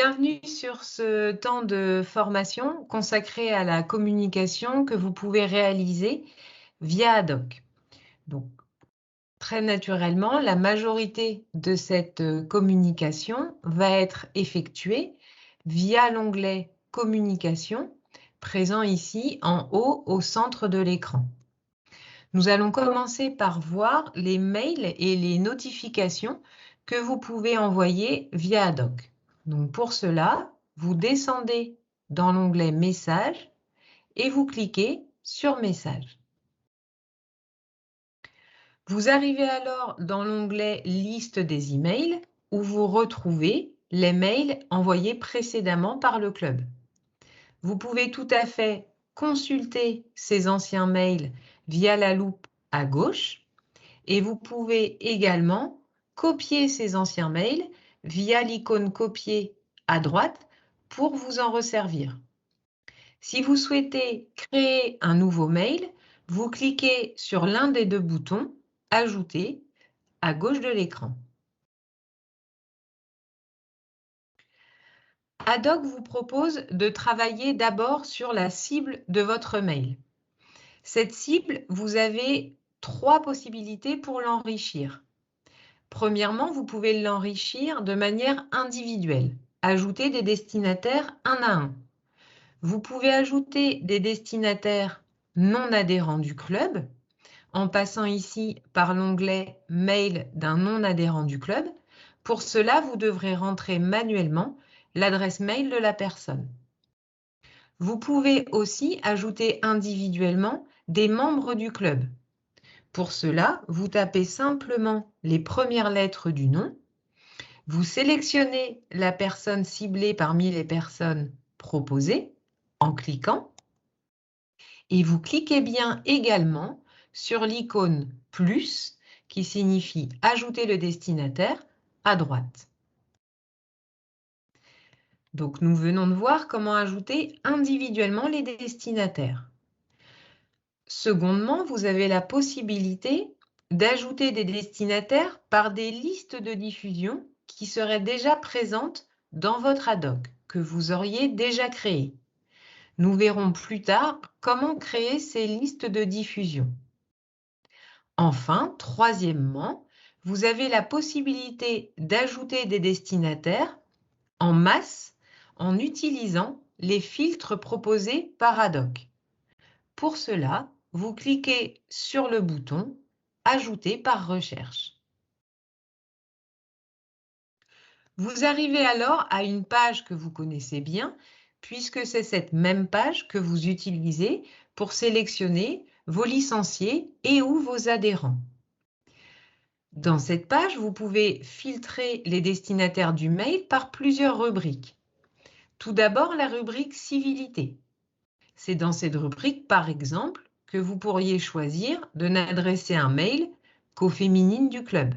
Bienvenue sur ce temps de formation consacré à la communication que vous pouvez réaliser via Adoc. Donc, très naturellement, la majorité de cette communication va être effectuée via l'onglet Communication, présent ici en haut au centre de l'écran. Nous allons commencer par voir les mails et les notifications que vous pouvez envoyer via Adoc. Donc pour cela, vous descendez dans l'onglet Messages et vous cliquez sur Messages. Vous arrivez alors dans l'onglet Liste des emails où vous retrouvez les mails envoyés précédemment par le club. Vous pouvez tout à fait consulter ces anciens mails via la loupe à gauche et vous pouvez également copier ces anciens mails via l'icône copier à droite pour vous en resservir. Si vous souhaitez créer un nouveau mail, vous cliquez sur l'un des deux boutons Ajouter à gauche de l'écran. Adoc vous propose de travailler d'abord sur la cible de votre mail. Cette cible, vous avez trois possibilités pour l'enrichir. Premièrement, vous pouvez l'enrichir de manière individuelle. Ajouter des destinataires un à un. Vous pouvez ajouter des destinataires non adhérents du club en passant ici par l'onglet « Mail d'un non-adhérent du club ». Pour cela, vous devrez rentrer manuellement l'adresse mail de la personne. Vous pouvez aussi ajouter individuellement des membres du club. Pour cela, vous tapez simplement les premières lettres du nom, vous sélectionnez la personne ciblée parmi les personnes proposées en cliquant et vous cliquez bien également sur l'icône plus qui signifie ajouter le destinataire à droite. Donc nous venons de voir comment ajouter individuellement les destinataires. Secondement, vous avez la possibilité d'ajouter des destinataires par des listes de diffusion qui seraient déjà présentes dans votre Adoc, que vous auriez déjà créées. Nous verrons plus tard comment créer ces listes de diffusion. Enfin, troisièmement, vous avez la possibilité d'ajouter des destinataires en masse en utilisant les filtres proposés par Adoc. Pour cela, vous cliquez sur le bouton « Ajouter par recherche ». Vous arrivez alors à une page que vous connaissez bien, puisque c'est cette même page que vous utilisez pour sélectionner vos licenciés et ou vos adhérents. Dans cette page, vous pouvez filtrer les destinataires du mail par plusieurs rubriques. Tout d'abord, la rubrique « Civilité ». C'est dans cette rubrique, par exemple, que vous pourriez choisir de n'adresser un mail qu'aux féminines du club.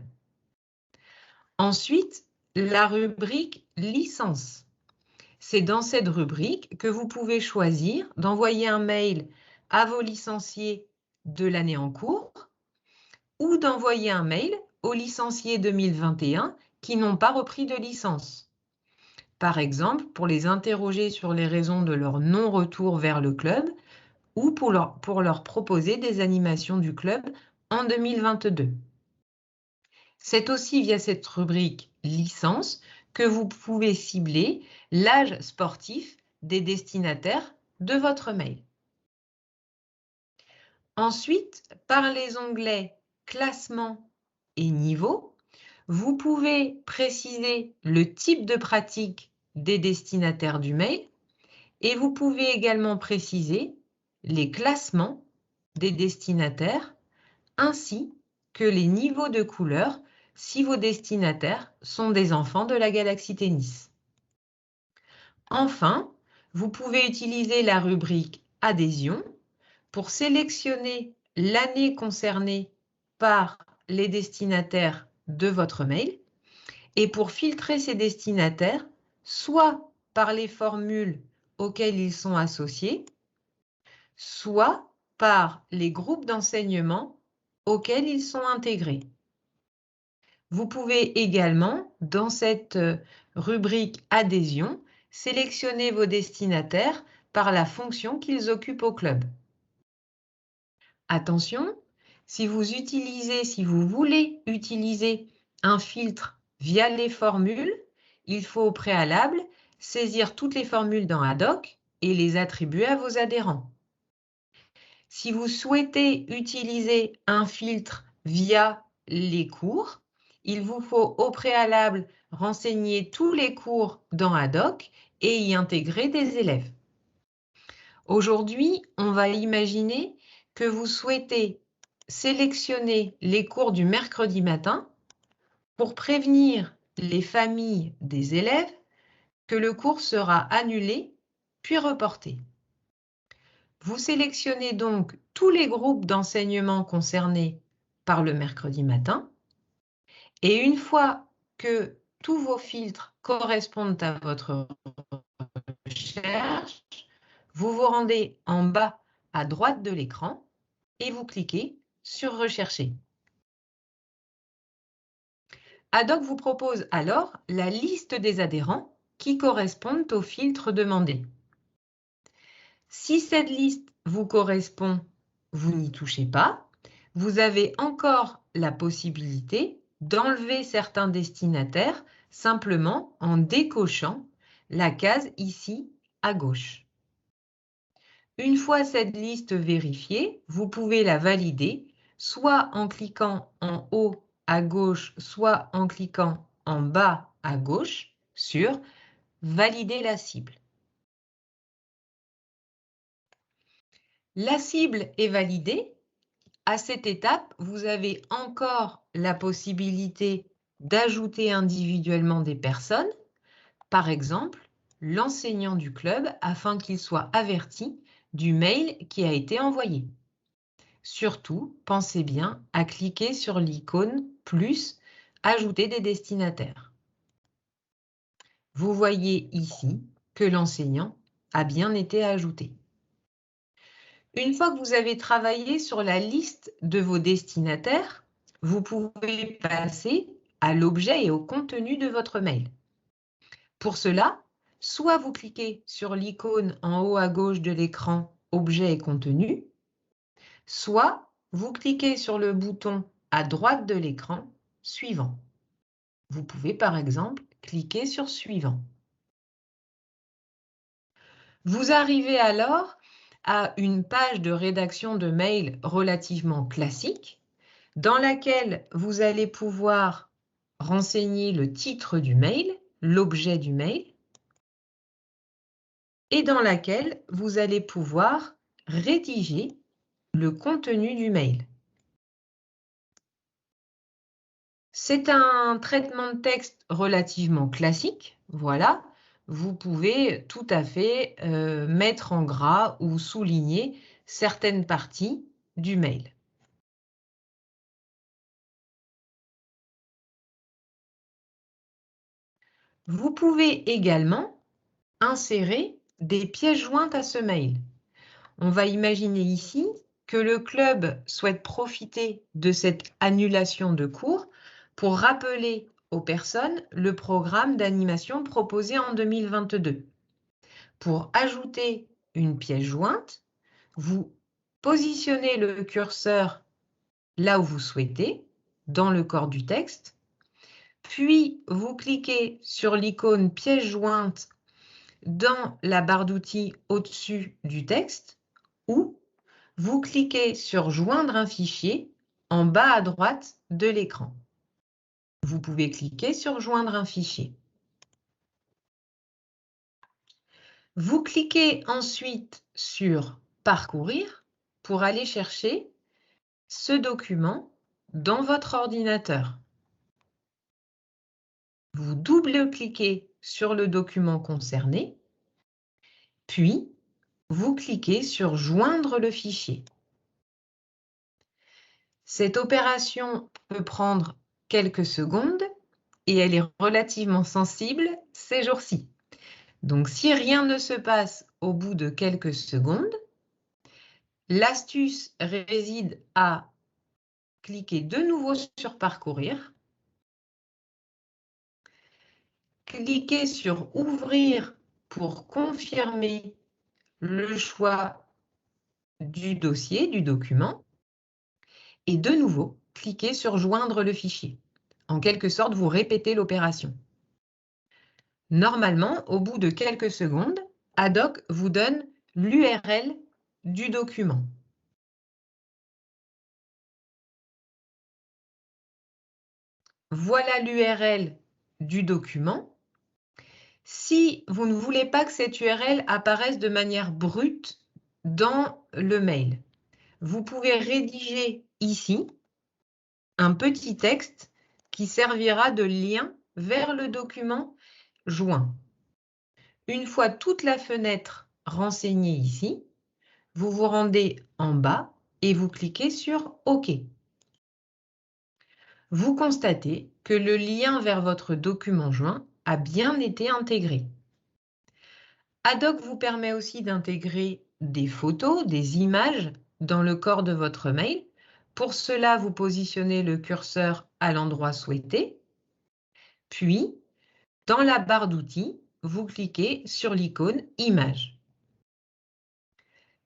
Ensuite, la rubrique « Licence ». C'est dans cette rubrique que vous pouvez choisir d'envoyer un mail à vos licenciés de l'année en cours ou d'envoyer un mail aux licenciés 2021 qui n'ont pas repris de licence. Par exemple, pour les interroger sur les raisons de leur non-retour vers le club ou pour leur proposer des animations du club en 2022. C'est aussi via cette rubrique « Licence » que vous pouvez cibler l'âge sportif des destinataires de votre mail. Ensuite, par les onglets « Classement » et « Niveau », vous pouvez préciser le type de pratique des destinataires du mail et vous pouvez également préciser les classements des destinataires ainsi que les niveaux de couleur si vos destinataires sont des enfants de la Galaxy Tennis. Enfin, vous pouvez utiliser la rubrique « Adhésion » pour sélectionner l'année concernée par les destinataires de votre mail et pour filtrer ces destinataires soit par les formules auxquelles ils sont associés, soit par les groupes d'enseignement auxquels ils sont intégrés. Vous pouvez également, dans cette rubrique Adhésion, sélectionnez vos destinataires par la fonction qu'ils occupent au club. Attention, si vous voulez utiliser un filtre via les formules, il faut au préalable saisir toutes les formules dans Haddock et les attribuer à vos adhérents. Si vous souhaitez utiliser un filtre via les cours, il vous faut au préalable renseigner tous les cours dans Haddock et y intégrer des élèves. Aujourd'hui, on va imaginer que vous souhaitez sélectionner les cours du mercredi matin pour prévenir les familles des élèves que le cours sera annulé puis reporté. Vous sélectionnez donc tous les groupes d'enseignement concernés par le mercredi matin et une fois que tous vos filtres correspondent à votre recherche, vous vous rendez en bas à droite de l'écran et vous cliquez sur Rechercher. Haddock vous propose alors la liste des adhérents qui correspondent au filtre demandé. Si cette liste vous correspond, vous n'y touchez pas. Vous avez encore la possibilité d'enlever certains destinataires simplement en décochant la case ici à gauche. Une fois cette liste vérifiée, vous pouvez la valider soit en cliquant en haut à gauche, soit en cliquant en bas à gauche sur « Valider la cible ». La cible est validée. À cette étape, vous avez encore la possibilité d'ajouter individuellement des personnes, par exemple l'enseignant du club, afin qu'il soit averti du mail qui a été envoyé. Surtout, pensez bien à cliquer sur l'icône plus « Ajouter des destinataires ». Vous voyez ici que l'enseignant a bien été ajouté. Une fois que vous avez travaillé sur la liste de vos destinataires, vous pouvez passer à l'objet et au contenu de votre mail. Pour cela, soit vous cliquez sur l'icône en haut à gauche de l'écran « Objet et contenu », soit vous cliquez sur le bouton à droite de l'écran « Suivant ». Vous pouvez par exemple cliquer sur « Suivant ». Vous arrivez alors à une page de rédaction de mail relativement classique dans laquelle vous allez pouvoir renseigner le titre du mail, l'objet du mail, et dans laquelle vous allez pouvoir rédiger le contenu du mail. C'est un traitement de texte relativement classique, voilà. Vous pouvez tout à fait mettre en gras ou souligner certaines parties du mail. Vous pouvez également insérer des pièces jointes à ce mail. On va imaginer ici que le club souhaite profiter de cette annulation de cours pour rappeler aux personnes le programme d'animation proposé en 2022. Pour ajouter une pièce jointe, vous positionnez le curseur là où vous souhaitez, dans le corps du texte, puis vous cliquez sur l'icône pièce jointe dans la barre d'outils au-dessus du texte ou vous cliquez sur Joindre un fichier en bas à droite de l'écran. Vous pouvez cliquer sur Joindre un fichier. Vous cliquez ensuite sur Parcourir pour aller chercher ce document dans votre ordinateur. Vous double-cliquez sur le document concerné, puis vous cliquez sur Joindre le fichier. Cette opération peut prendre quelques secondes et elle est relativement sensible ces jours-ci. Donc, si rien ne se passe au bout de quelques secondes, l'astuce réside à cliquer de nouveau sur Parcourir, cliquez sur « Ouvrir » pour confirmer le choix du dossier, du document. Et de nouveau, cliquez sur « Joindre le fichier ». En quelque sorte, vous répétez l'opération. Normalement, au bout de quelques secondes, Haddock vous donne l'URL du document. Voilà l'URL du document. Si vous ne voulez pas que cette URL apparaisse de manière brute dans le mail, vous pouvez rédiger ici un petit texte qui servira de lien vers le document joint. Une fois toute la fenêtre renseignée ici, vous vous rendez en bas et vous cliquez sur OK. Vous constatez que le lien vers votre document joint a bien été intégré. Haddock vous permet aussi d'intégrer des photos, des images dans le corps de votre mail. Pour cela, vous positionnez le curseur à l'endroit souhaité. Puis, dans la barre d'outils, vous cliquez sur l'icône « Image ».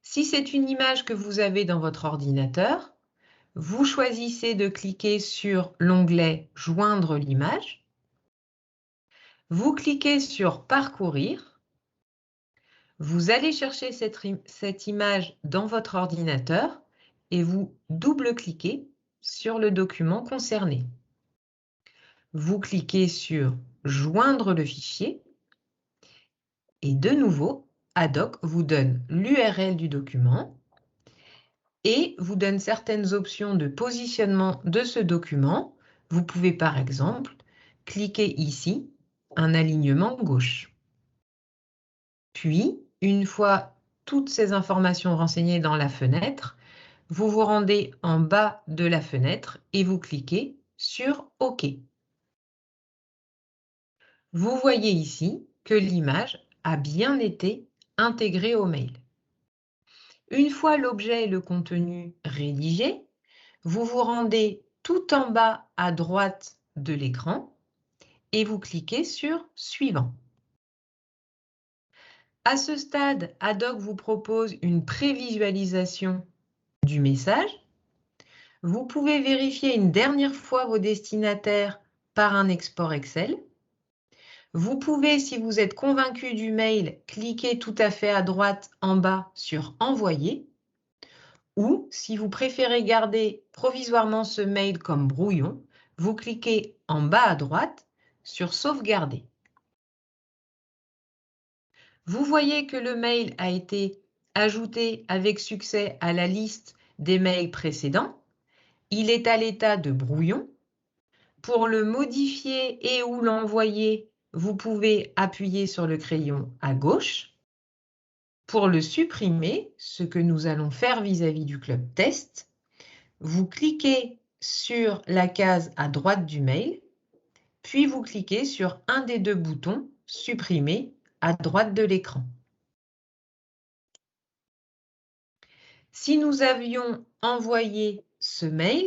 Si c'est une image que vous avez dans votre ordinateur, vous choisissez de cliquer sur l'onglet « Joindre l'image ». Vous cliquez sur « Parcourir ». Vous allez chercher cette image dans votre ordinateur et vous double-cliquez sur le document concerné. Vous cliquez sur « Joindre le fichier » et de nouveau, Haddock vous donne l'URL du document et vous donne certaines options de positionnement de ce document. Vous pouvez par exemple cliquer ici, un alignement gauche. Puis, une fois toutes ces informations renseignées dans la fenêtre, vous vous rendez en bas de la fenêtre et vous cliquez sur OK. Vous voyez ici que l'image a bien été intégrée au mail. Une fois l'objet et le contenu rédigés, vous vous rendez tout en bas à droite de l'écran et vous cliquez sur « Suivant ». À ce stade, Haddock vous propose une prévisualisation du message. Vous pouvez vérifier une dernière fois vos destinataires par un export Excel. Vous pouvez, si vous êtes convaincu du mail, cliquer tout à fait à droite en bas sur « Envoyer ». Ou, si vous préférez garder provisoirement ce mail comme brouillon, vous cliquez en bas à droite sur « Sauvegarder ». Vous voyez que le mail a été ajouté avec succès à la liste des mails précédents. Il est à l'état de brouillon. Pour le modifier et ou l'envoyer, vous pouvez appuyer sur le crayon à gauche. Pour le supprimer, ce que nous allons faire vis-à-vis du club test, vous cliquez sur la case à droite du mail, puis vous cliquez sur un des deux boutons « Supprimer » à droite de l'écran. Si nous avions envoyé ce mail,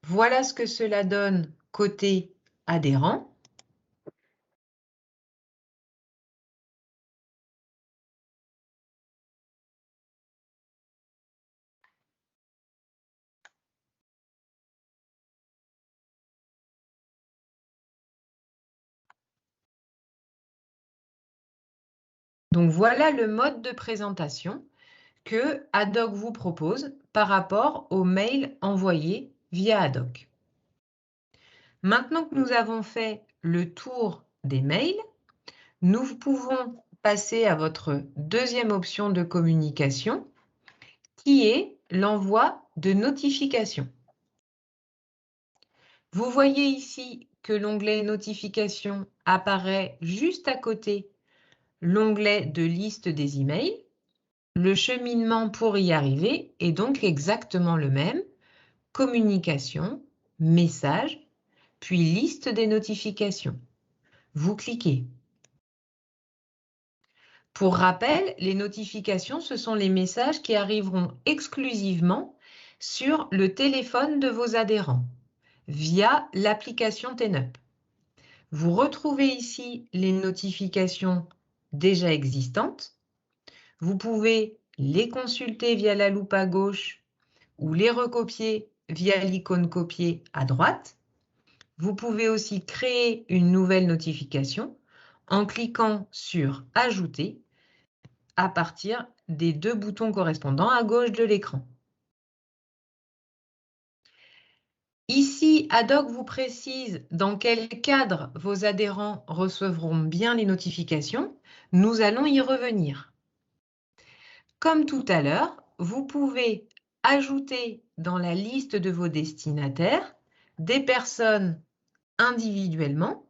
voilà ce que cela donne côté adhérent. Donc voilà le mode de présentation que Haddock vous propose par rapport aux mails envoyés via Haddock. Maintenant que nous avons fait le tour des mails, nous pouvons passer à votre deuxième option de communication, qui est l'envoi de notifications. Vous voyez ici que l'onglet Notifications apparaît juste à côté l'onglet de liste des emails. Le cheminement pour y arriver est donc exactement le même. Communication, message, puis liste des notifications. Vous cliquez. Pour rappel, les notifications, ce sont les messages qui arriveront exclusivement sur le téléphone de vos adhérents via l'application TenUp. Vous retrouvez ici les notifications déjà existantes. Vous pouvez les consulter via la loupe à gauche ou les recopier via l'icône copier à droite. Vous pouvez aussi créer une nouvelle notification en cliquant sur « Ajouter » à partir des deux boutons correspondants à gauche de l'écran. Ici, Adoc vous précise dans quel cadre vos adhérents recevront bien les notifications. Nous allons y revenir. Comme tout à l'heure, vous pouvez ajouter dans la liste de vos destinataires des personnes individuellement.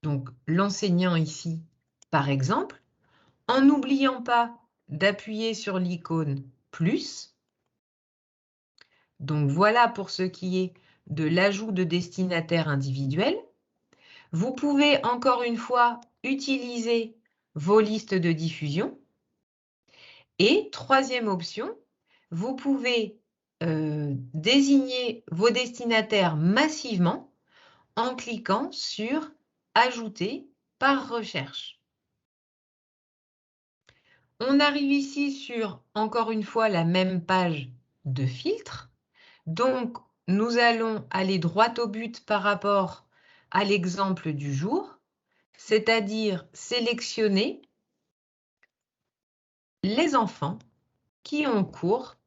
Donc, l'enseignant ici, par exemple, en n'oubliant pas d'appuyer sur l'icône « Plus ». Donc, voilà pour ce qui est de l'ajout de destinataires individuels. Vous pouvez encore une fois utiliser vos listes de diffusion. Et troisième option, vous pouvez désigner vos destinataires massivement en cliquant sur « Ajouter par recherche ». On arrive ici sur, encore une fois, la même page de filtre. Donc, nous allons aller droit au but par rapport à l'exemple du jour, c'est-à-dire sélectionner les enfants qui ont cours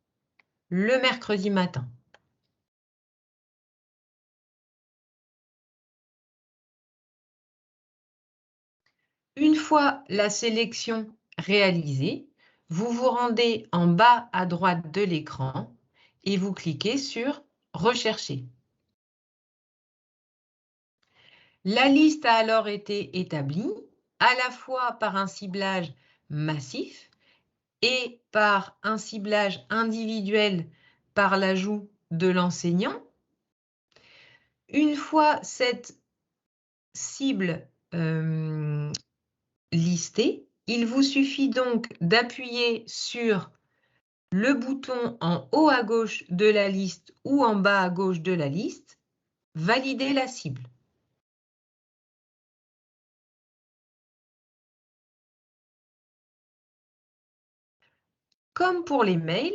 le mercredi matin. Une fois la sélection réalisée, vous vous rendez en bas à droite de l'écran et vous cliquez sur « Rechercher ». La liste a alors été établie à la fois par un ciblage massif et par un ciblage individuel par l'ajout de l'enseignant. Une fois cette cible listée, il vous suffit donc d'appuyer sur le bouton en haut à gauche de la liste ou en bas à gauche de la liste, valider la cible. Comme pour les mails,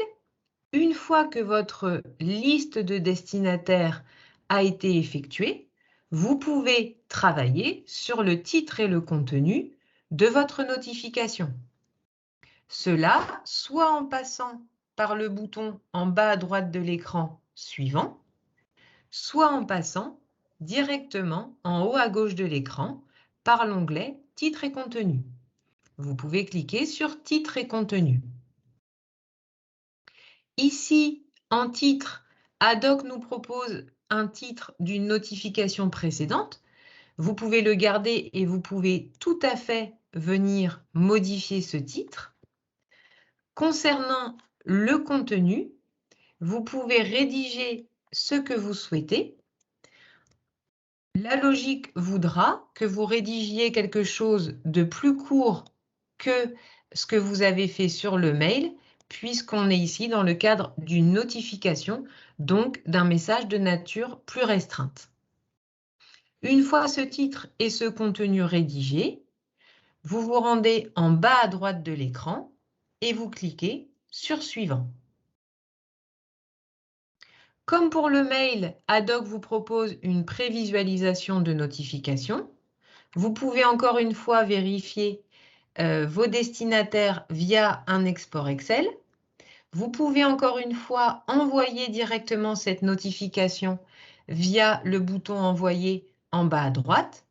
une fois que votre liste de destinataires a été effectuée, vous pouvez travailler sur le titre et le contenu de votre notification. Cela, soit en passant par le bouton en bas à droite de l'écran suivant, soit en passant directement en haut à gauche de l'écran par l'onglet « Titre et contenu ». Vous pouvez cliquer sur « Titre et contenu ». Ici, en titre, Adoc nous propose un titre d'une notification précédente. Vous pouvez le garder et vous pouvez tout à fait venir modifier ce titre. Concernant le contenu, vous pouvez rédiger ce que vous souhaitez. La logique voudra que vous rédigiez quelque chose de plus court que ce que vous avez fait sur le mail, puisqu'on est ici dans le cadre d'une notification, donc d'un message de nature plus restreinte. Une fois ce titre et ce contenu rédigés, vous vous rendez en bas à droite de l'écran et vous cliquez sur « Suivant ». Comme pour le mail, Adoc vous propose une prévisualisation de notification. Vous pouvez encore une fois vérifier vos destinataires via un export Excel. Vous pouvez encore une fois envoyer directement cette notification via le bouton « Envoyer » en bas à droite.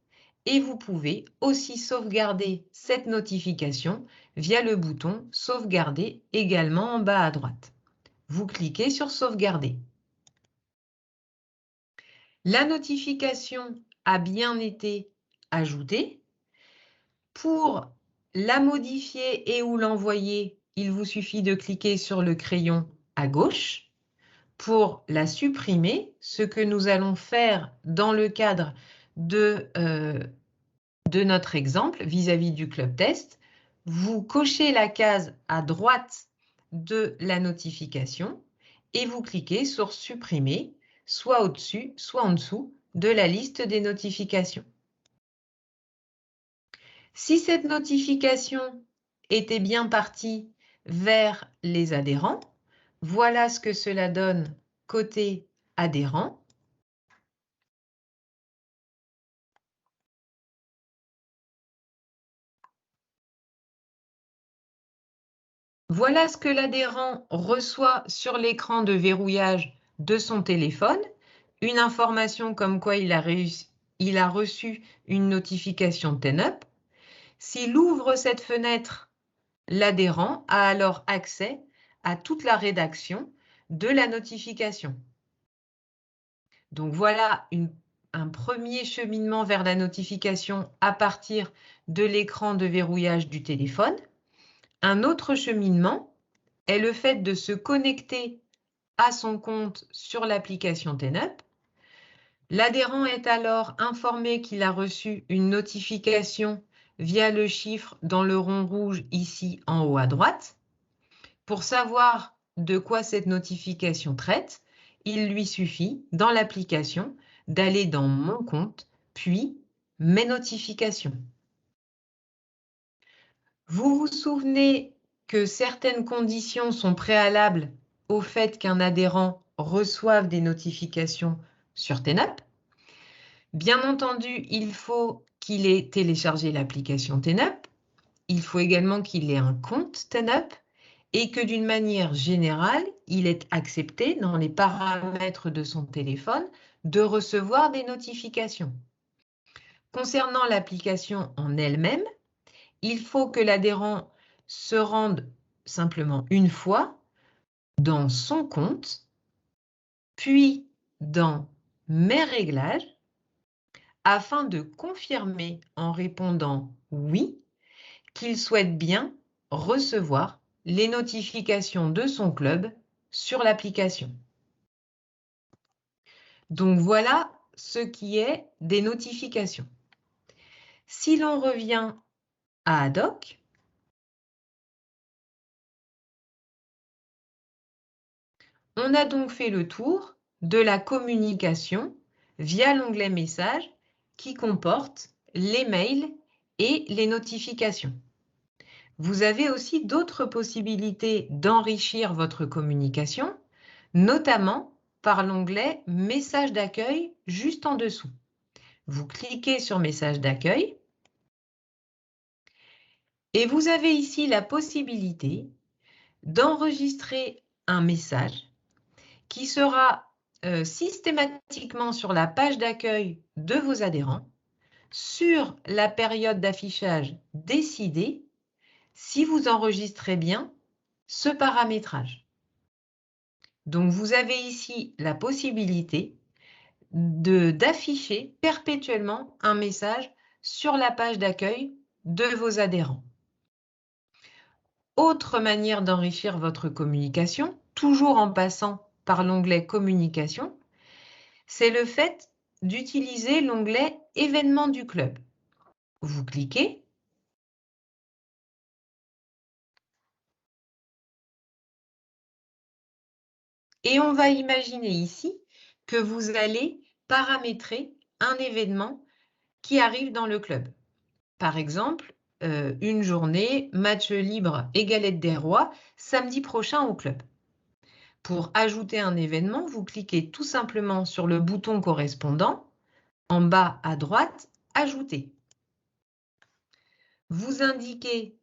Et vous pouvez aussi sauvegarder cette notification via le bouton « Sauvegarder » également en bas à droite. Vous cliquez sur « Sauvegarder ». La notification a bien été ajoutée. Pour la modifier et ou l'envoyer, il vous suffit de cliquer sur le crayon à gauche. Pour la supprimer, ce que nous allons faire dans le cadre de notre exemple vis-à-vis du club test, vous cochez la case à droite de la notification et vous cliquez sur « Supprimer ». soit au-dessus, soit en dessous de la liste des notifications. Si cette notification était bien partie vers les adhérents, voilà ce que cela donne côté adhérent. Voilà ce que l'adhérent reçoit sur l'écran de verrouillage de son téléphone, une information comme quoi il a reçu une notification TenUp. S'il ouvre cette fenêtre, l'adhérent a alors accès à toute la rédaction de la notification. Donc voilà un premier cheminement vers la notification à partir de l'écran de verrouillage du téléphone. Un autre cheminement est le fait de se connecter à son compte sur l'application TenUp. L'adhérent est alors informé qu'il a reçu une notification via le chiffre dans le rond rouge ici en haut à droite. Pour savoir de quoi cette notification traite, il lui suffit dans l'application d'aller dans Mon compte, puis Mes notifications. Vous vous souvenez que certaines conditions sont préalables au fait qu'un adhérent reçoive des notifications sur TenUp. Bien entendu, il faut qu'il ait téléchargé l'application TenUp. Il faut également qu'il ait un compte TenUp et que d'une manière générale, il est accepté dans les paramètres de son téléphone de recevoir des notifications. Concernant l'application en elle-même, il faut que l'adhérent se rende simplement une fois dans son compte, puis dans Mes réglages, afin de confirmer en répondant oui qu'il souhaite bien recevoir les notifications de son club sur l'application. Donc voilà ce qui est des notifications. Si l'on revient à Haddock, on a donc fait le tour de la communication via l'onglet Messages qui comporte les mails et les notifications. Vous avez aussi d'autres possibilités d'enrichir votre communication, notamment par l'onglet Messages d'accueil juste en dessous. Vous cliquez sur Messages d'accueil et vous avez ici la possibilité d'enregistrer un message qui sera systématiquement sur la page d'accueil de vos adhérents sur la période d'affichage décidée si vous enregistrez bien ce paramétrage. Donc, vous avez ici la possibilité d'afficher perpétuellement un message sur la page d'accueil de vos adhérents. Autre manière d'enrichir votre communication, toujours en passant par l'onglet Communication, c'est le fait d'utiliser l'onglet Événements du club. Vous cliquez et on va imaginer ici que vous allez paramétrer un événement qui arrive dans le club. Par exemple, une journée, match libre et galette des rois, samedi prochain au club. Pour ajouter un événement, vous cliquez tout simplement sur le bouton correspondant, en bas à droite, Ajouter. Vous indiquez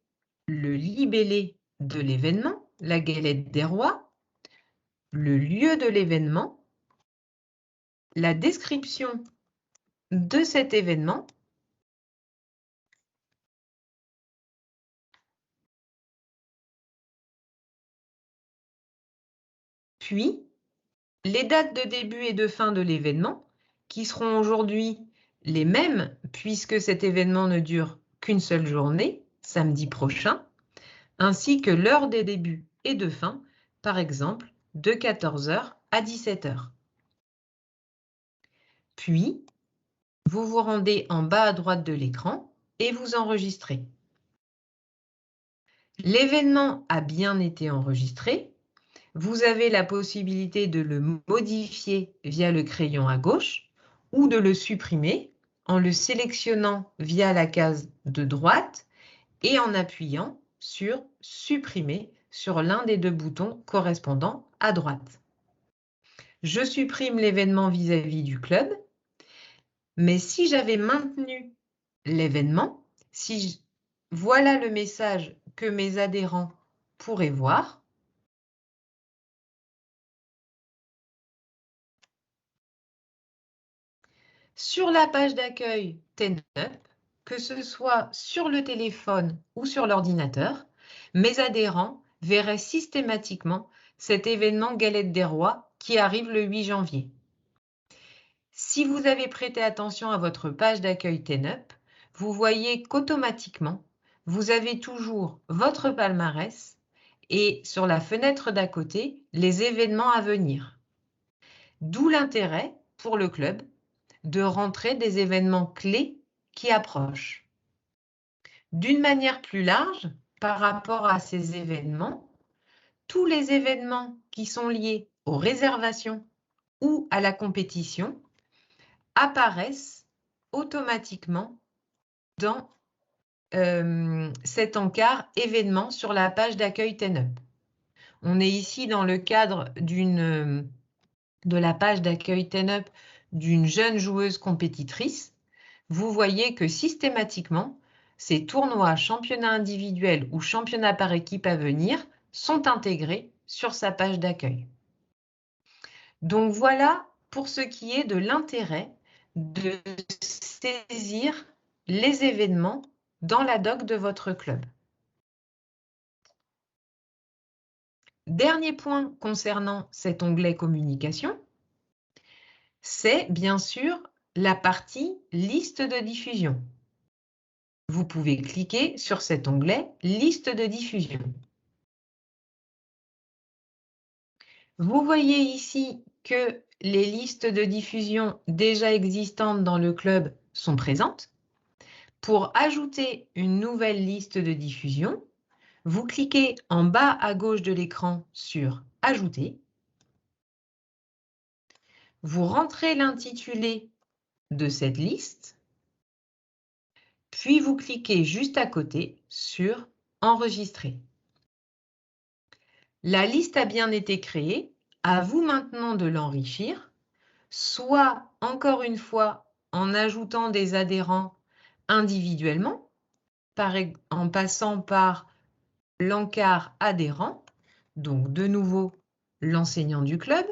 le libellé de l'événement, la galette des rois, le lieu de l'événement, la description de cet événement, puis les dates de début et de fin de l'événement, qui seront aujourd'hui les mêmes puisque cet événement ne dure qu'une seule journée, samedi prochain, ainsi que l'heure des débuts et de fin, par exemple de 14 h à 17 h. Puis, vous vous rendez en bas à droite de l'écran et vous enregistrez. L'événement a bien été enregistré. vous avez la possibilité de le modifier via le crayon à gauche ou de le supprimer en le sélectionnant via la case de droite et en appuyant sur « Supprimer » sur l'un des deux boutons correspondants à droite. Je supprime l'événement vis-à-vis du club, mais si j'avais maintenu l'événement, voilà le message que mes adhérents pourraient voir. Sur la page d'accueil TenUp, que ce soit sur le téléphone ou sur l'ordinateur, mes adhérents verraient systématiquement cet événement Galette des Rois qui arrive le 8 janvier. Si vous avez prêté attention à votre page d'accueil TenUp, vous voyez qu'automatiquement, vous avez toujours votre palmarès et sur la fenêtre d'à côté, les événements à venir. D'où l'intérêt pour le club de rentrer des événements clés qui approchent. D'une manière plus large, par rapport à ces événements, tous les événements qui sont liés aux réservations ou à la compétition apparaissent automatiquement dans cet encart événements sur la page d'accueil TenUp. On est ici dans le cadre de la page d'accueil TenUp d'une jeune joueuse compétitrice. Vous voyez que systématiquement, ces tournois, championnats individuels ou championnats par équipe à venir sont intégrés sur sa page d'accueil. Donc voilà pour ce qui est de l'intérêt de saisir les événements dans la doc de votre club. Dernier point concernant cet onglet communication, c'est bien sûr la partie liste de diffusion. Vous pouvez cliquer sur cet onglet liste de diffusion. Vous voyez ici que les listes de diffusion déjà existantes dans le club sont présentes. Pour ajouter une nouvelle liste de diffusion, vous cliquez en bas à gauche de l'écran sur « Ajouter ». Vous rentrez l'intitulé de cette liste, puis vous cliquez juste à côté sur « Enregistrer ». La liste a bien été créée, à vous maintenant de l'enrichir, soit encore une fois en ajoutant des adhérents individuellement, en passant par l'encart adhérent, donc de nouveau l'enseignant du club,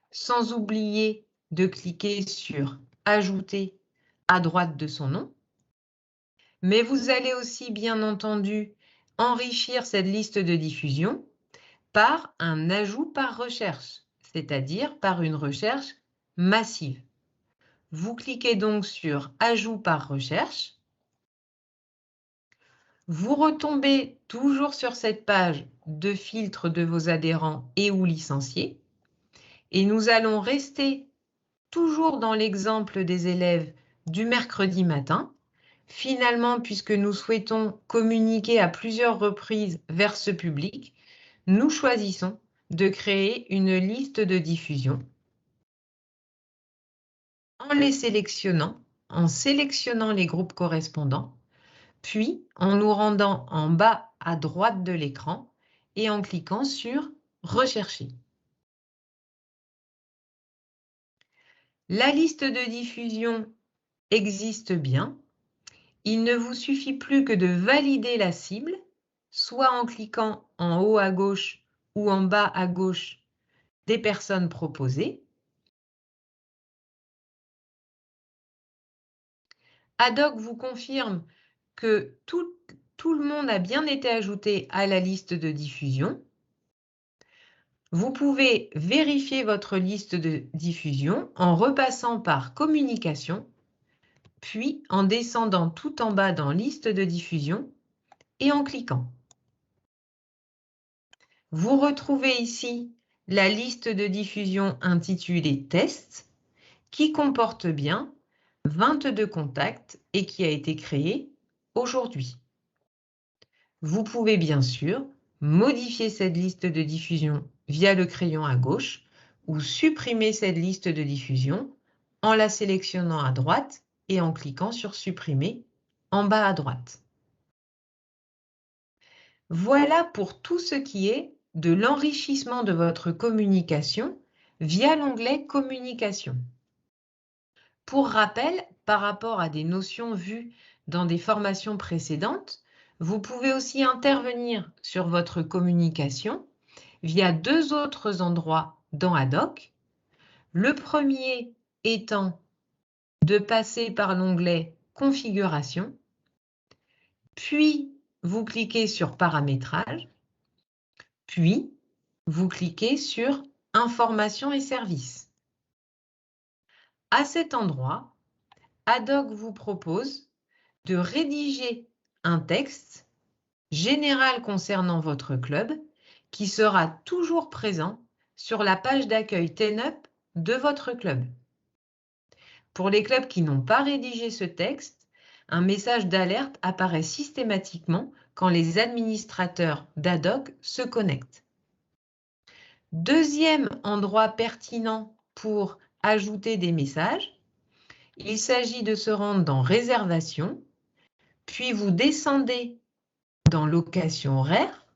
sans oublier de cliquer sur « Ajouter » à droite de son nom. Mais vous allez aussi, bien entendu, enrichir cette liste de diffusion par un ajout par recherche, c'est-à-dire par une recherche massive. Vous cliquez donc sur « Ajout par recherche ». Vous retombez toujours sur cette page de filtre de vos adhérents et ou licenciés. Et nous allons rester toujours dans l'exemple des élèves du mercredi matin. Finalement, puisque nous souhaitons communiquer à plusieurs reprises vers ce public, nous choisissons de créer une liste de diffusion en les sélectionnant, en sélectionnant les groupes correspondants, puis en nous rendant en bas à droite de l'écran et en cliquant sur « Rechercher ». La liste de diffusion existe bien. Il ne vous suffit plus que de valider la cible, soit en cliquant en haut à gauche ou en bas à gauche des personnes proposées. Ad-hoc vous confirme que tout le monde a bien été ajouté à la liste de diffusion. Vous pouvez vérifier votre liste de diffusion en repassant par Communication, puis en descendant tout en bas dans Liste de diffusion et en cliquant. Vous retrouvez ici la liste de diffusion intitulée Test, qui comporte bien 22 contacts et qui a été créée aujourd'hui. Vous pouvez bien sûr modifier cette liste de diffusion via le crayon à gauche ou supprimer cette liste de diffusion en la sélectionnant à droite et en cliquant sur Supprimer en bas à droite. Voilà pour tout ce qui est de l'enrichissement de votre communication via l'onglet Communication. Pour rappel, par rapport à des notions vues dans des formations précédentes, vous pouvez aussi intervenir sur votre communication via deux autres endroits dans Haddock. Le premier étant de passer par l'onglet Configuration, puis vous cliquez sur Paramétrage, puis vous cliquez sur Informations et services. À cet endroit, Haddock vous propose de rédiger un texte général concernant votre club qui sera toujours présent sur la page d'accueil TenUp de votre club. Pour les clubs qui n'ont pas rédigé ce texte, un message d'alerte apparaît systématiquement quand les administrateurs d'Haddock se connectent. Deuxième endroit pertinent pour ajouter des messages, il s'agit de se rendre dans Réservation, puis vous descendez dans Location horaire,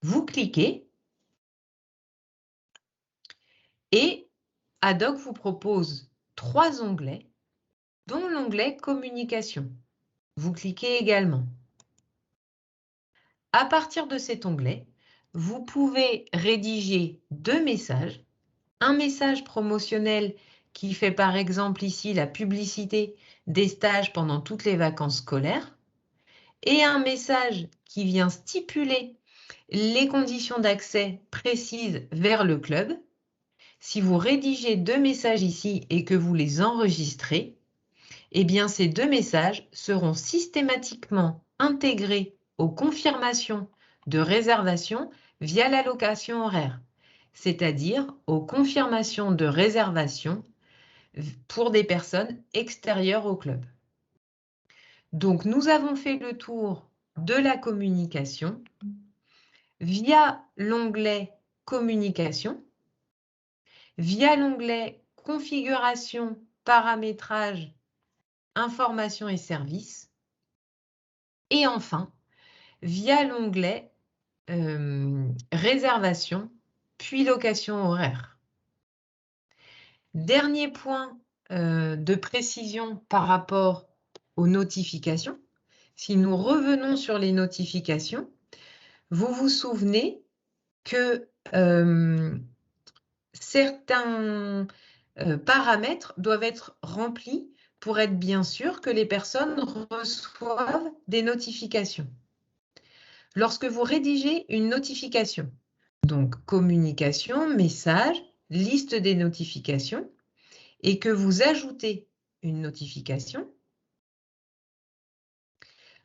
vous cliquez et Haddock vous propose trois onglets, dont l'onglet Communication. Vous cliquez également. À partir de cet onglet, vous pouvez rédiger deux messages. Un message promotionnel qui fait par exemple ici la publicité des stages pendant toutes les vacances scolaires et un message qui vient stipuler les conditions d'accès précises vers le club. Si vous rédigez deux messages ici et que vous les enregistrez, eh bien ces deux messages seront systématiquement intégrés aux confirmations de réservation via la location horaire, c'est-à-dire aux confirmations de réservation pour des personnes extérieures au club. Donc, nous avons fait le tour de la communication via l'onglet Communication, via l'onglet Configuration, Paramétrage, Informations et services, et enfin, via l'onglet Réservation, puis Location horaire. Dernier point de précision par rapport aux notifications. Si nous revenons sur les notifications, vous vous souvenez que certains paramètres doivent être remplis pour être bien sûr que les personnes reçoivent des notifications. Lorsque vous rédigez une notification, donc communication, message, liste des notifications, et que vous ajoutez une notification,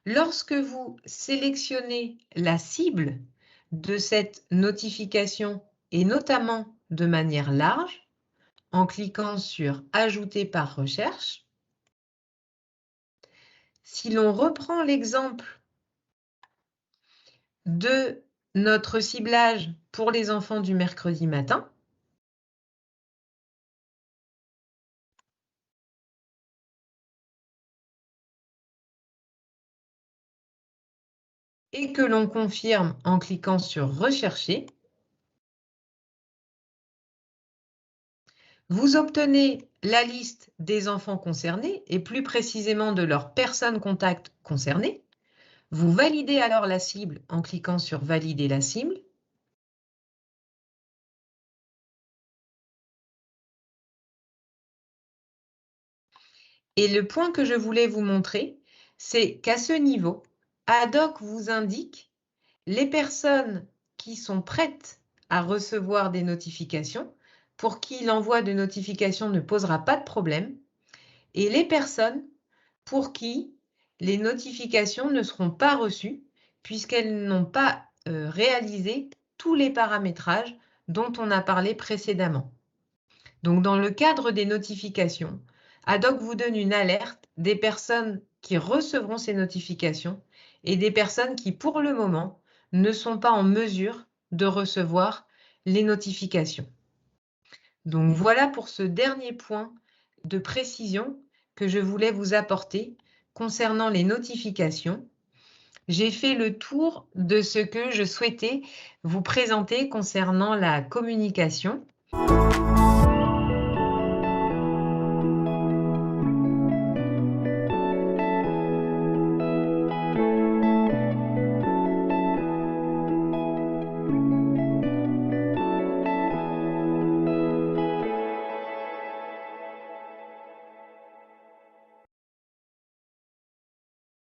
lorsque vous sélectionnez la cible de cette notification et notamment de manière large, en cliquant sur « Ajouter par recherche », si l'on reprend l'exemple de notre ciblage pour les enfants du mercredi matin, et que l'on confirme en cliquant sur « Rechercher », vous obtenez la liste des enfants concernés et plus précisément de leurs personnes contacts concernées. Vous validez alors la cible en cliquant sur « Valider la cible ». Et le point que je voulais vous montrer, c'est qu'à ce niveau, Haddock vous indique les personnes qui sont prêtes à recevoir des notifications, pour qui l'envoi de notifications ne posera pas de problème, et les personnes pour qui les notifications ne seront pas reçues puisqu'elles n'ont pas réalisé tous les paramétrages dont on a parlé précédemment. Donc, dans le cadre des notifications, Haddock vous donne une alerte des personnes qui recevront ces notifications et des personnes qui, pour le moment, ne sont pas en mesure de recevoir les notifications. Donc voilà pour ce dernier point de précision que je voulais vous apporter concernant les notifications. J'ai fait le tour de ce que je souhaitais vous présenter concernant la communication.